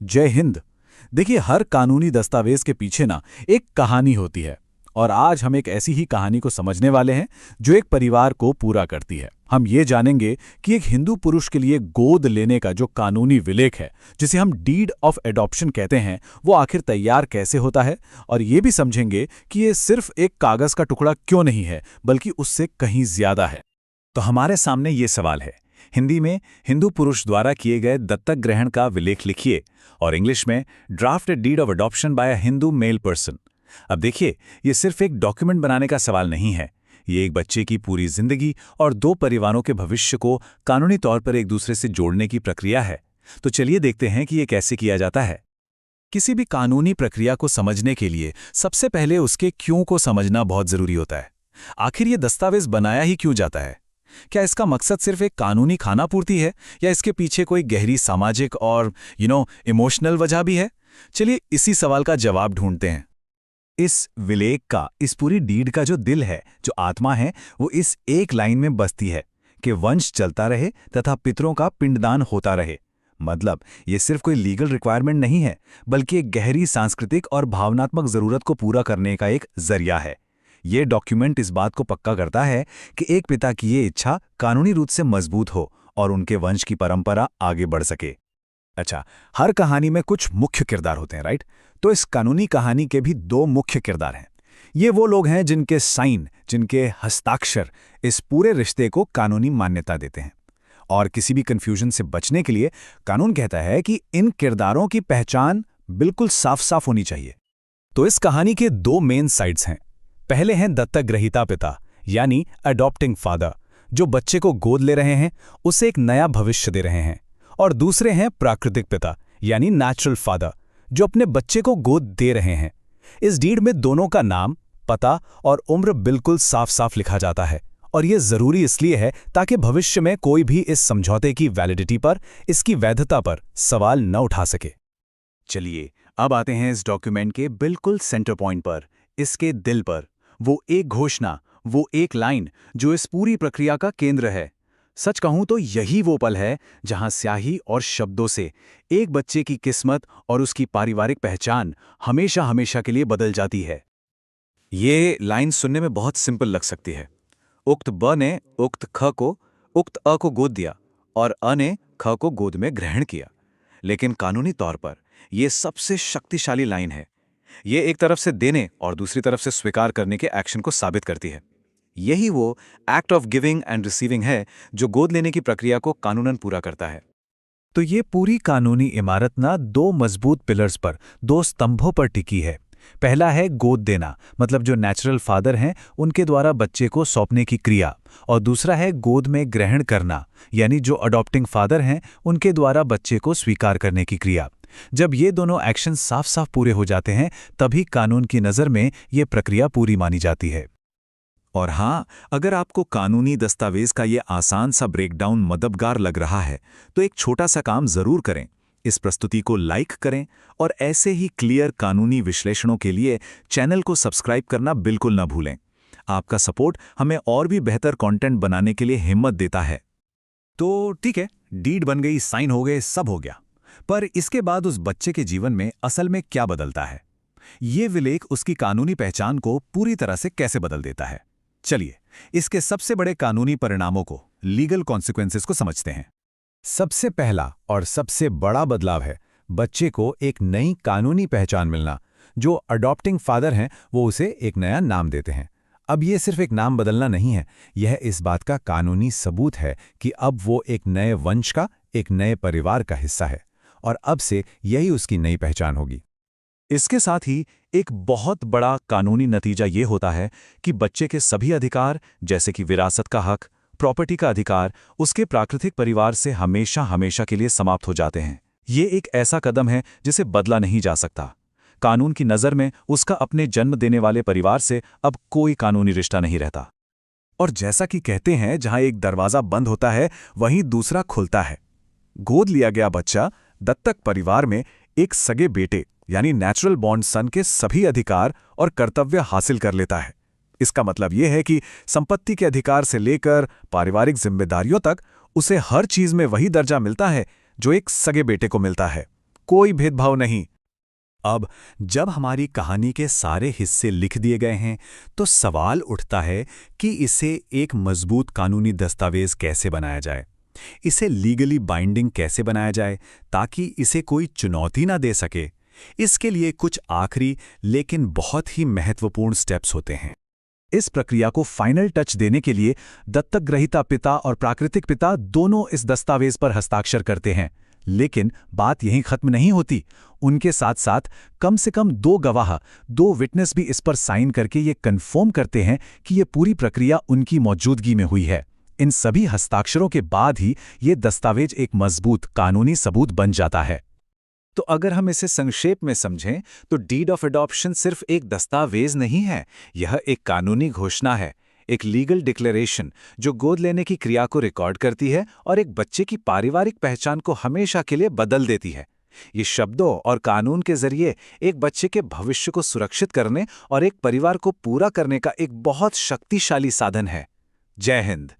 जय हिंद। देखिए, हर कानूनी दस्तावेज के पीछे ना एक कहानी होती है। और आज हम एक ऐसी ही कहानी को समझने वाले हैं जो एक परिवार को पूरा करती है। हम ये जानेंगे कि एक हिंदू पुरुष के लिए गोद लेने का जो कानूनी विलेख है, जिसे हम डीड ऑफ एडॉप्शन कहते हैं, वो आखिर तैयार कैसे होता है। और ये भी समझेंगे कि ये सिर्फ एक कागज का टुकड़ा क्यों नहीं है, बल्कि उससे कहीं ज्यादा है। तो हमारे सामने ये सवाल है, हिंदी में हिंदू पुरुष द्वारा किए गए दत्तक ग्रहण का विलेख लिखिए, और इंग्लिश में draft a deed of adoption by a Hindu male person. अब देखिए, ये सिर्फ एक डॉक्यूमेंट बनाने का सवाल नहीं है। ये एक बच्चे की पूरी जिंदगी और दो परिवारों के भविष्य को कानूनी तौर पर एक दूसरे से जोड़ने की प्रक्रिया है। तो चलिए देखते हैं कि ये कैसे किया जाता है। किसी भी कानूनी प्रक्रिया को समझने के लिए सबसे पहले उसके क्यों को समझना बहुत जरूरी होता है। आखिर ये दस्तावेज बनाया ही क्यों जाता है? क्या इसका मकसद सिर्फ एक कानूनी खाना पूर्ति है, या इसके पीछे कोई गहरी सामाजिक और इमोशनल वजह भी है? चलिए इसी सवाल का जवाब ढूंढते हैं। इस विलेख का, इस पूरी डीड का जो दिल है, जो आत्मा है, वो इस एक लाइन में बसती है कि वंश चलता रहे तथा पितरों का पिंडदान होता रहे। मतलब ये सिर्फ कोई लीगल रिक्वायरमेंट नहीं है, बल्कि एक गहरी सांस्कृतिक और भावनात्मक जरूरत को पूरा करने का एक जरिया है। ये डॉक्यूमेंट इस बात को पक्का करता है कि एक पिता की ये इच्छा कानूनी रूप से मजबूत हो और उनके वंश की परंपरा आगे बढ़ सके। अच्छा, हर कहानी में कुछ मुख्य किरदार होते हैं, राइट? तो इस कानूनी कहानी के भी दो मुख्य किरदार हैं। ये वो लोग हैं जिनके साइन, जिनके हस्ताक्षर इस पूरे रिश्ते को कानूनी मान्यता देते हैं। और किसी भी कंफ्यूजन से बचने के लिए कानून कहता है कि इन किरदारों की पहचान बिल्कुल साफ साफ होनी चाहिए। तो इस कहानी के दो मेन साइड्स हैं। पहले हैं दत्तक ग्रहीता पिता, यानी अडॉप्टिंग फादर, जो बच्चे को गोद ले रहे हैं, उसे एक नया भविष्य दे रहे हैं। और दूसरे हैं प्राकृतिक पिता, यानी नेचुरल फादर, जो अपने बच्चे को गोद दे रहे हैं। इस डीड में दोनों का नाम, पता और उम्र बिल्कुल साफ साफ लिखा जाता है। और यह जरूरी इसलिए है ताकि भविष्य में कोई भी इस समझौते की वैलिडिटी पर, इसकी वैधता पर सवाल न उठा सके। चलिए अब आते हैं इस डॉक्यूमेंट के बिल्कुल सेंटर पॉइंट पर, इसके दिल पर। वो एक घोषणा, वो एक लाइन जो इस पूरी प्रक्रिया का केंद्र है। सच कहूं तो यही वो पल है जहां स्याही और शब्दों से एक बच्चे की किस्मत और उसकी पारिवारिक पहचान हमेशा हमेशा के लिए बदल जाती है। ये लाइन सुनने में बहुत सिंपल लग सकती है। उक्त ब ने उक्त ख को उक्त अ को गोद दिया और अ ने ख को गोद में ग्रहण किया। लेकिन कानूनी तौर पर यह सबसे शक्तिशाली लाइन है। ये एक तरफ से देने और दूसरी तरफ से स्वीकार करने के एक्शन को साबित करती है। यही वो act of giving and receiving है जो गोद लेने की प्रक्रिया को कानूनन पूरा करता है। तो ये पूरी कानूनी इमारत ना दो मजबूत पिलर्स पर, दो स्तंभों पर टिकी है। पहला है गोद देना, मतलब जो नेचुरल फादर हैं उनके द्वारा बच्चे को सौंपने की क्रिया। और दूसरा है गोद में ग्रहण करना, यानी जो अडॉप्टिंग फादर हैं उनके द्वारा बच्चे को स्वीकार करने की क्रिया। जब ये दोनों एक्शन साफ साफ पूरे हो जाते हैं, तभी कानून की नज़र में ये प्रक्रिया पूरी मानी जाती है। और हाँ, अगर आपको कानूनी दस्तावेज का ये आसान सा ब्रेकडाउन मददगार लग रहा है, तो एक छोटा सा काम जरूर करें। इस प्रस्तुति को लाइक करें और ऐसे ही क्लियर कानूनी विश्लेषणों के लिए चैनल को सब्सक्राइब करना बिल्कुल न भूलें। आपका सपोर्ट हमें और भी बेहतर कंटेंट बनाने के लिए हिम्मत देता है। तो ठीक है, डीड बन गई, साइन हो गए, सब हो गया। पर इसके बाद उस बच्चे के जीवन में असल में क्या बदलता है? ये विलेख उसकी कानूनी पहचान को पूरी तरह से कैसे बदल देता है? चलिए इसके सबसे बड़े कानूनी परिणामों को, लीगल कॉन्सिक्वेंसेस को समझते हैं। सबसे पहला और सबसे बड़ा बदलाव है बच्चे को एक नई कानूनी पहचान मिलना। जो अडॉप्टिंग फादर हैं वो उसे एक नया नाम देते हैं। अब ये सिर्फ एक नाम बदलना नहीं है, यह इस बात का कानूनी सबूत है कि अब वो एक नए वंश का, एक नए परिवार का हिस्सा है, और अब से यही उसकी नई पहचान होगी। इसके साथ ही एक बहुत बड़ा कानूनी नतीजा ये होता है कि बच्चे के सभी अधिकार, जैसे कि विरासत का हक, प्रॉपर्टी का अधिकार, उसके प्राकृतिक परिवार से हमेशा हमेशा के लिए समाप्त हो जाते हैं। ये एक ऐसा कदम है जिसे बदला नहीं जा सकता। कानून की नज़र में उसका अपने जन्म देने वाले परिवार से अब कोई कानूनी रिश्ता नहीं रहता। और जैसा कि कहते हैं, जहां एक दरवाजा बंद होता है वहीं दूसरा खुलता है। गोद लिया गया बच्चा दत्तक परिवार में एक सगे बेटे, यानी नेचुरल बॉर्न सन के सभी अधिकार और कर्तव्य हासिल कर लेता है। इसका मतलब यह है कि संपत्ति के अधिकार से लेकर पारिवारिक जिम्मेदारियों तक उसे हर चीज में वही दर्जा मिलता है जो एक सगे बेटे को मिलता है। कोई भेदभाव नहीं। अब जब हमारी कहानी के सारे हिस्से लिख दिए गए हैं, तो सवाल उठता है कि इसे एक मजबूत कानूनी दस्तावेज कैसे बनाया जाए। इसे लीगली बाइंडिंग कैसे बनाया जाए ताकि इसे कोई चुनौती ना दे सके। इसके लिए कुछ आखिरी लेकिन बहुत ही महत्वपूर्ण स्टेप्स होते हैं। इस प्रक्रिया को फाइनल टच देने के लिए दत्तक ग्रहीता पिता और प्राकृतिक पिता दोनों इस दस्तावेज पर हस्ताक्षर करते हैं। लेकिन बात यहीं खत्म नहीं होती। उनके साथ साथ कम से कम 2 गवाह, 2 विटनेस भी इस पर साइन करके ये कन्फर्म करते हैं कि ये पूरी प्रक्रिया उनकी मौजूदगी में हुई है। इन सभी हस्ताक्षरों के बाद ही ये दस्तावेज एक मजबूत कानूनी सबूत बन जाता है। तो अगर हम इसे संक्षेप में समझें तो डीड ऑफ एडॉप्शन सिर्फ एक दस्तावेज नहीं है, यह एक कानूनी घोषणा है, एक लीगल डिक्लेरेशन जो गोद लेने की क्रिया को रिकॉर्ड करती है और एक बच्चे की पारिवारिक पहचान को हमेशा के लिए बदल देती है। ये शब्दों और कानून के जरिए एक बच्चे के भविष्य को सुरक्षित करने और एक परिवार को पूरा करने का एक बहुत शक्तिशाली साधन है। जय हिंद।